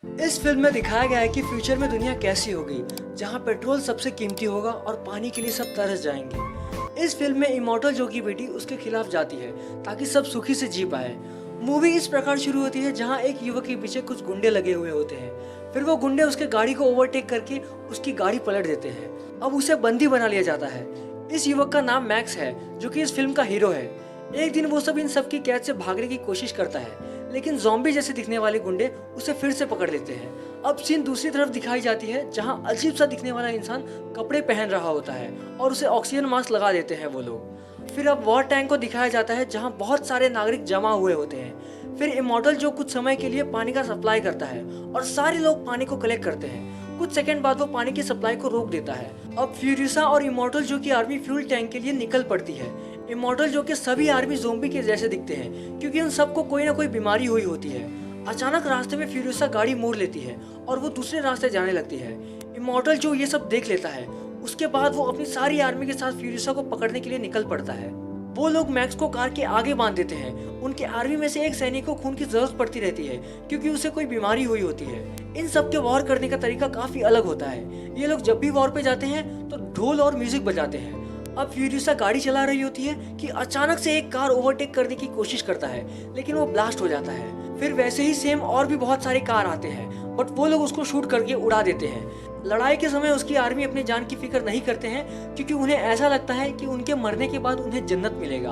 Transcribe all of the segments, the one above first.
इस फिल्म में दिखाया गया है कि फ्यूचर में दुनिया कैसी होगी, जहां पेट्रोल सबसे कीमती होगा और पानी के लिए सब तरस जाएंगे। इस फिल्म में इमॉर्टल जो की बेटी उसके खिलाफ जाती है ताकि सब सुखी से जी पाए। मूवी इस प्रकार शुरू होती है जहां एक युवक के पीछे कुछ गुंडे लगे हुए होते हैं। फिर वो गुंडे उसके गाड़ी को ओवरटेक करके उसकी गाड़ी पलट देते हैं। अब उसे बंदी बना लिया जाता है। इस युवक का नाम मैक्स है, जो कि इस फिल्म का हीरो है। एक दिन वो सब इन सब की कैद से भागने की कोशिश करता है, लेकिन ज़ॉम्बी जैसे दिखने वाले गुंडे उसे फिर से पकड़ लेते हैं। अब सीन दूसरी तरफ दिखाई जाती है, जहां अजीब सा दिखने वाला इंसान कपड़े पहन रहा होता है और उसे ऑक्सीजन मास्क लगा देते हैं वो लोग। फिर अब वॉर टैंक को दिखाया जाता है, जहां बहुत सारे नागरिक जमा हुए होते हैं। फिर इमॉर्टल जो कुछ समय के लिए पानी का सप्लाई करता है और सारे लोग पानी को कलेक्ट करते हैं। कुछ सेकंड बाद वो पानी की सप्लाई को रोक देता है। अब फ्यूरिसा और इमॉर्टल जो की आर्मी फ्यूल टैंक के लिए निकल पड़ती है। इमॉर्टल जो कि सभी आर्मी ज़ोंबी के जैसे दिखते हैं, क्योंकि उन सबको कोई ना कोई बीमारी हुई होती है। अचानक रास्ते में फ्यूरिसा गाड़ी मोड़ लेती है और वो दूसरे रास्ते जाने लगती है। इमॉर्टल जो ये सब देख लेता है, उसके बाद वो अपनी सारी आर्मी के साथ फ्यूरिसा को पकड़ने के लिए निकल पड़ता है। वो लोग मैक्स को कार के आगे बांध देते हैं। उनके आर्मी में से एक सैनिक को खून की जरूरत पड़ती रहती है, क्योंकि उसे कोई बीमारी हुई होती है। इन सब के वॉर करने का तरीका काफी अलग होता है। ये लोग जब भी वॉर पे जाते हैं तो ढोल और म्यूजिक बजाते हैं। अब फ्यूरिसा गाड़ी चला रही होती है कि अचानक से एक कार ओवरटेक करने की कोशिश करता है, लेकिन वो ब्लास्ट हो जाता है। फिर वैसे ही सेम और भी बहुत सारे कार आते हैं, बट वो लोग उसको शूट करके उड़ा देते हैं। लड़ाई के समय उसकी आर्मी अपनी जान की फिक्र नहीं करते हैं, क्योंकि उन्हें ऐसा लगता है कि उनके मरने के बाद उन्हें जन्नत मिलेगा।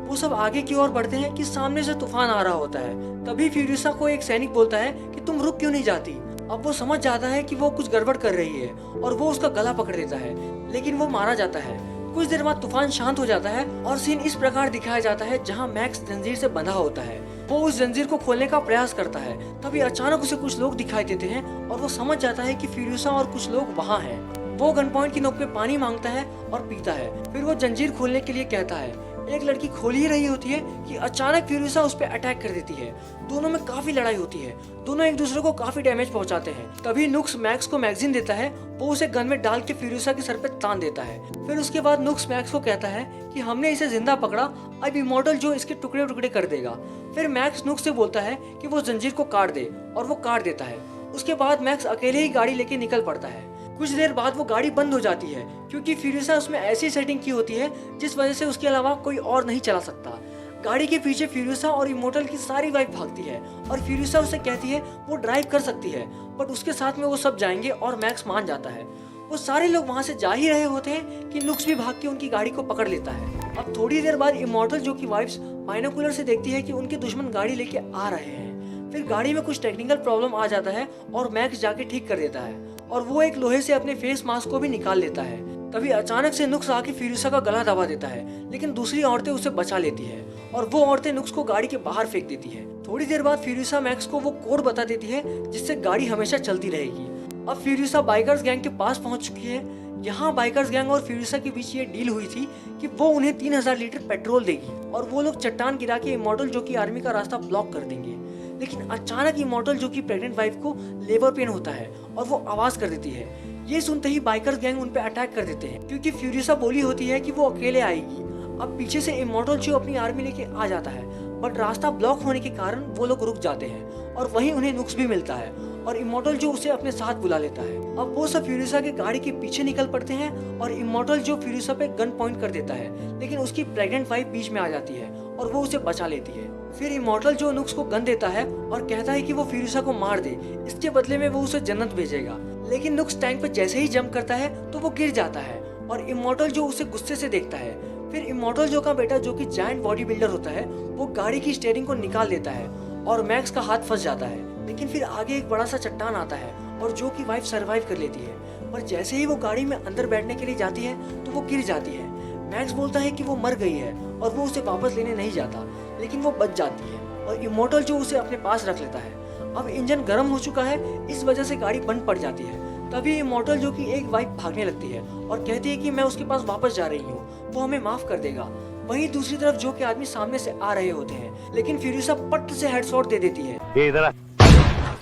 वो सब आगे की ओर बढ़ते हैं कि सामने से तूफान आ रहा होता है। तभी फ्यूरिसा को एक सैनिक बोलता है कि तुम रुक क्यों नहीं जाती। अब वो समझ जाता है कि वो कुछ गड़बड़ कर रही है और वो उसका गला पकड़ देता है, लेकिन वो मारा जाता है। कुछ देर बाद तूफान शांत हो जाता है और सीन इस प्रकार दिखाया जाता है, जहां मैक्स जंजीर से बंधा होता है। वो उस जंजीर को खोलने का प्रयास करता है। तभी अचानक उसे कुछ लोग दिखाई देते हैं और वो समझ जाता है कि फ्यूरिसा और कुछ लोग वहाँ हैं। वो गन पॉइंट की नोक पे पानी मांगता है और पीता है। फिर वो जंजीर खोलने के लिए कहता है। एक लड़की खोल ही रही होती है कि अचानक फ्यूरिसा उस पर अटैक कर देती है। दोनों में काफी लड़ाई होती है। दोनों एक दूसरे को काफी डैमेज पहुंचाते हैं। तभी नुक्स मैक्स को मैगजीन देता है। वो उसे गन में डाल के फ्यूरिसा के सर पे तान देता है। फिर उसके बाद नुक्स मैक्स को कहता है कि हमने इसे जिंदा पकड़ा, अब इमॉर्टल जो इसके टुकड़े टुकड़े कर देगा। फिर मैक्स नुक्स से बोलता है कि वो जंजीर को काट दे, और वो काट देता है। उसके बाद मैक्स अकेले ही गाड़ी लेके निकल पड़ता है। कुछ देर बाद वो गाड़ी बंद हो जाती है, क्योंकि फ्यूरिसा उसमें ऐसी सेटिंग की होती है जिस वजह से उसके अलावा कोई और नहीं चला सकता। गाड़ी के पीछे फ्यूरिसा और इमॉर्टल की सारी वाइफ भागती है और फ्यूरिसा उसे कहती है वो ड्राइव कर सकती है, बट उसके साथ में वो सब जाएंगे और मैक्स मान जाता है। वो सारे लोग वहाँ से जा ही रहे होते हैं कि नुक्स भी भाग के उनकी गाड़ी को पकड़ लेता है। अब थोड़ी देर बाद इमॉर्टल जो की वाइफ्स बाइनोकुलर से देखती है कि उनके दुश्मन गाड़ी लेके आ रहे हैं। फिर गाड़ी में कुछ टेक्निकल प्रॉब्लम आ जाता है और मैक्स जाके ठीक कर देता है, और वो एक लोहे से अपने फेस मास्क को भी निकाल लेता है। तभी अचानक से नुक्स आके फ्यूरिसा का गला दबा देता है, लेकिन दूसरी औरतें उसे बचा लेती है और वो औरतें नुक्स को गाड़ी के बाहर फेंक देती है। थोड़ी देर बाद फ्यूरिसा मैक्स को वो कोड बता देती है जिससे गाड़ी हमेशा चलती रहेगी। अब फ्यूरिसा बाइकर्स गैंग के पास पहुंच चुकी है। यहाँ बाइकर्स गैंग और फ्यूरिसा के बीच ये डील हुई थी कि वो उन्हें 3000 लीटर पेट्रोल देगी और वो लोग चट्टान गिरा के इमॉर्टल जो की आर्मी का रास्ता ब्लॉक कर देंगे। लेकिन अचानक इमॉर्टल जो की प्रेग्नेंट वाइफ को लेबर पेन होता है और वो आवाज कर देती है। ये सुनते ही बाइकर्स गैंग उन पे अटैक कर देते हैं, क्योंकि फ्यूरिसा बोली होती है कि वो अकेले आएगी। अब पीछे से इमॉर्टल जो अपनी आर्मी लेके आ जाता है, बट रास्ता ब्लॉक होने के कारण वो लोग रुक जाते हैं और वहीं उन्हें नुक्स भी मिलता है और इमॉर्टल जो उसे अपने साथ बुला लेता है। अब वो सब फ्यूरिसा के गाड़ी के पीछे निकल पड़ते हैं और इमॉर्टल जो फ्यूरिसा पे गन पॉइंट कर देता है, लेकिन उसकी प्रेग्नेंट वाइफ बीच में आ जाती है और वो उसे बचा लेती है। फिर इमॉर्टल जो नुक्स को गन देता है और कहता है कि वो फ्यूरिसा को मार दे, इसके बदले में वो उसे जन्नत भेजेगा। लेकिन नुक्स टैंक पे जैसे ही जंप करता है तो वो गिर जाता है और इमॉर्टल जो उसे गुस्से से देखता है। फिर इमॉर्टल जो का बेटा जो कि जायंट बॉडी बिल्डर होता है, वो गाड़ी की स्टीयरिंग को निकाल देता है और मैक्स का हाथ फंस जाता है। लेकिन फिर आगे एक बड़ा सा चट्टान आता है और जो की वाइफ सरवाइव कर लेती है, पर जैसे ही वो गाड़ी में अंदर बैठने के लिए जाती है तो वो गिर जाती है। मैक्स बोलता है कि वो मर गई है और वो उसे वापस लेने नहीं जाता, लेकिन वो बच जाती है और इमॉर्टल जो उसे अपने पास रख लेता है। अब इंजन गर्म हो चुका है, इस वजह से गाड़ी बंद पड़ जाती है। तभी इमॉर्टल जो की एक वाइफ भागने लगती है और कहती है कि मैं उसके पास वापस जा रही हूँ, वो हमें माफ कर देगा। वहीं दूसरी तरफ जो के आदमी सामने से आ रहे होते हैं, लेकिन फ्यूरिसा पट्ट से हेडशॉट दे देती है।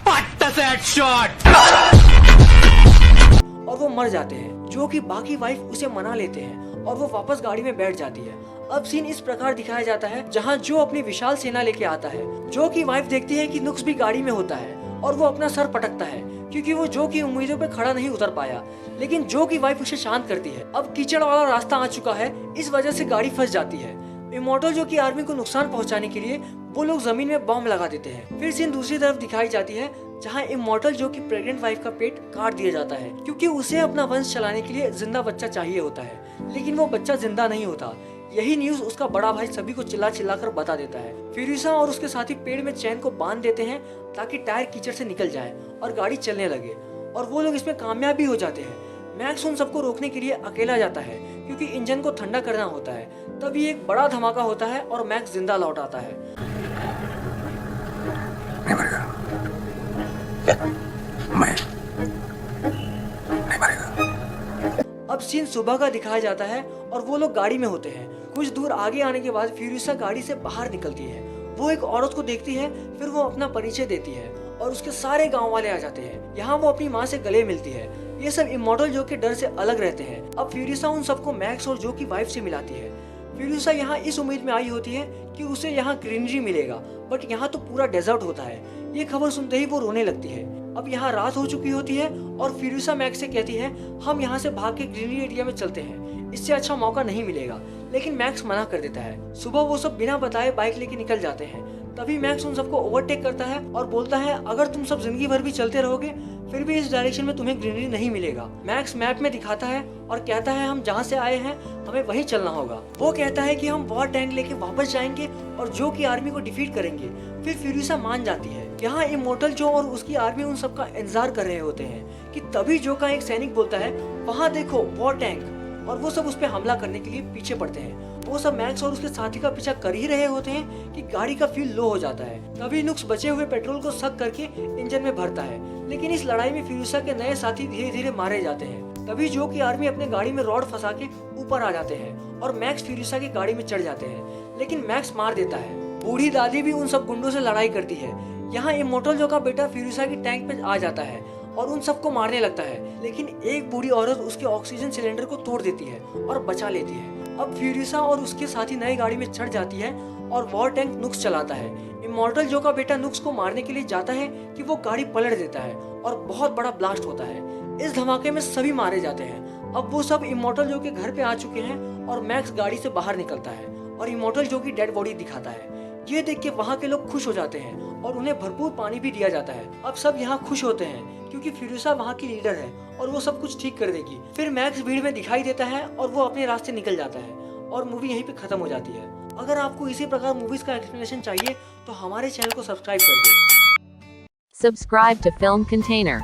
पट्ट से हेडशॉट और वो मर जाते हैं। जो कि बाकी वाइफ उसे मना लेते हैं और वो वापस गाड़ी में बैठ जाती है। अब सीन इस प्रकार दिखाया जाता है, जहाँ जो अपनी विशाल सेना लेके आता है। जो की वाइफ देखती है कि नुक्स भी गाड़ी में होता है और वो अपना सर पटकता है क्योंकि वो जो की उम्मीदों पे खड़ा नहीं उतर पाया। लेकिन जो की वाइफ उसे शांत करती है। अब कीचड़ वाला रास्ता आ चुका है, इस वजह से गाड़ी फंस जाती है। इमॉर्टल जो की आर्मी को नुकसान पहुंचाने के लिए वो लोग जमीन में बॉम्ब लगा देते हैं। फिर सीन दूसरी तरफ दिखाई जाती है जहां इमॉर्टल जो कि प्रेग्नेंट वाइफ का पेट काट दिया जाता है क्योंकि उसे अपना वंश चलाने के लिए जिंदा बच्चा चाहिए होता है, लेकिन वो बच्चा जिंदा नहीं होता। यही न्यूज उसका बड़ा भाई सभी को चिल्ला चिल्ला कर बता देता है। फ्यूरिसा और उसके साथी पेड़ में चैन को बांध देते हैं ताकि टायर कीचड़ से निकल जाए और गाड़ी चलने लगे, और वो लोग इसमें कामयाब भी हो जाते हैं। मैक्स उन सबको रोकने के लिए अकेला जाता है क्योंकि इंजन को ठंडा करना होता है। तभी एक बड़ा धमाका होता है और मैक्स जिंदा लौट आता है। नहीं मरेगा, मैं नहीं मरेगा। अब सीन सुबह का दिखाया जाता है और वो लोग गाड़ी में होते हैं। कुछ दूर आगे आने के बाद फ्यूरिसा गाड़ी से बाहर निकलती है। वो एक औरत को देखती है, फिर वो अपना परिचय देती है और उसके सारे गांव वाले आ जाते हैं। यहाँ वो अपनी माँ से गले मिलती है। ये सब इमॉर्टल जो के डर से अलग रहते हैं। अब फ्यूरिसा उन सबको मैक्स और जो की वाइफ से मिलाती है। फ्यूरिसा यहाँ इस उम्मीद में आई होती है कि उसे यहाँ ग्रीनरी मिलेगा, बट यहाँ तो पूरा डेजर्ट होता है। ये खबर सुनते ही वो रोने लगती है। अब यहाँ रात हो चुकी होती है और फ्यूरिसा मैक्स से कहती है हम यहाँ से भाग के ग्रीनरी एरिया में चलते हैं, इससे अच्छा मौका नहीं मिलेगा। लेकिन मैक्स मना कर देता है। सुबह वो सब बिना बताए बाइक लेके निकल जाते हैं। तभी मैक्स उन सबको ओवरटेक करता है और बोलता है अगर तुम सब जिंदगी भर भी चलते रहोगे फिर भी इस डायरेक्शन में तुम्हें ग्रीनरी नहीं मिलेगा। मैक्स मैप में दिखाता है और कहता है हम जहाँ से आए हैं हमें वहीं चलना होगा। वो कहता है कि हम वॉर टैंक लेके वापस जाएंगे और जो की आर्मी को डिफीट करेंगे। फिर फ्यूरिसा मान जाती है। यहाँ इमॉर्टल जो और उसकी आर्मी उन सबका इंतजार कर रहे होते हैं कि तभी जो का एक सैनिक बोलता है वहाँ देखो वॉर टैंक, और वो सब उस पर हमला करने के लिए पीछे पड़ते हैं। वो सब मैक्स और उसके साथी का पीछा कर ही रहे होते हैं कि गाड़ी का फ्यूल लो हो जाता है। तभी नुक्स बचे हुए पेट्रोल को सक करके इंजन में भरता है, लेकिन इस लड़ाई में फ्यूरिसा के नए साथी धीरे धीरे मारे जाते हैं। तभी जो की आर्मी अपने गाड़ी में रॉड फंसा के ऊपर आ जाते हैं और मैक्स फ्यूरिसा की गाड़ी में चढ़ जाते हैं, लेकिन मैक्स मार देता है। बूढ़ी दादी भी उन सब गुंडों से लड़ाई करती है। यहाँ इमॉर्टल जो का बेटा फ्यूरिसा की टैंक पे आ जाता है और उन सबको मारने लगता है, लेकिन एक बूढ़ी औरत उसके ऑक्सीजन सिलेंडर को तोड़ देती है और बचा लेती है। अब फ्यूरिसा और उसके साथी नई गाड़ी में चढ़ जाती है और वॉर टैंक नुक्स चलाता है। इमॉर्टल जो का बेटा नुक्स को मारने के लिए जाता है कि वो गाड़ी पलट देता है और बहुत बड़ा ब्लास्ट होता है। इस धमाके में सभी मारे जाते हैं। अब वो सब इमॉर्टल जो के घर पे आ चुके हैं और मैक्स गाड़ी से बाहर निकलता है और इमॉर्टल जो की डेड बॉडी दिखाता है। ये देख के वहाँ के लोग खुश हो जाते हैं और उन्हें भरपूर पानी भी दिया जाता है। अब सब यहाँ खुश होते हैं क्योंकि फ्यूरिसा वहाँ की लीडर है और वो सब कुछ ठीक कर देगी। फिर मैक्स भीड़ में दिखाई देता है और वो अपने रास्ते निकल जाता है और मूवी यहीं पे खत्म हो जाती है। अगर आपको इसी प्रकार मूवीज का एक्सप्लेनेशन चाहिए तो हमारे चैनल को सब्सक्राइब कर दो। Subscribe to Film Container.